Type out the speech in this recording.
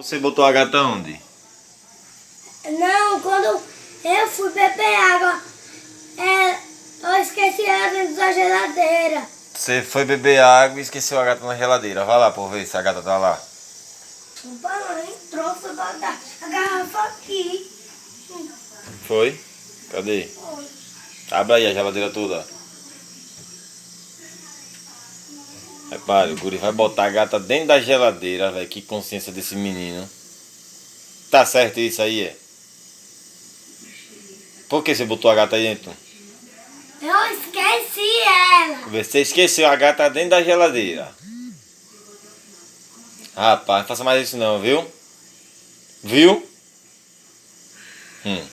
Você botou a gata onde? Não, quando eu fui beber água, eu esqueci ela dentro da geladeira. Você foi beber água e esqueceu a gata na geladeira. Vai lá por ver se a gata tá lá. O pai entrou, foi botar a garrafa aqui. Foi? Cadê? Foi. Abre aí a geladeira toda. Repare, o guri vai botar a gata dentro da geladeira, velho. Que consciência desse menino. Tá certo isso aí, é? Por que você botou a gata aí dentro? Eu esqueci ela. Você esqueceu a gata dentro da geladeira. Rapaz, não faça mais isso não, viu? Viu?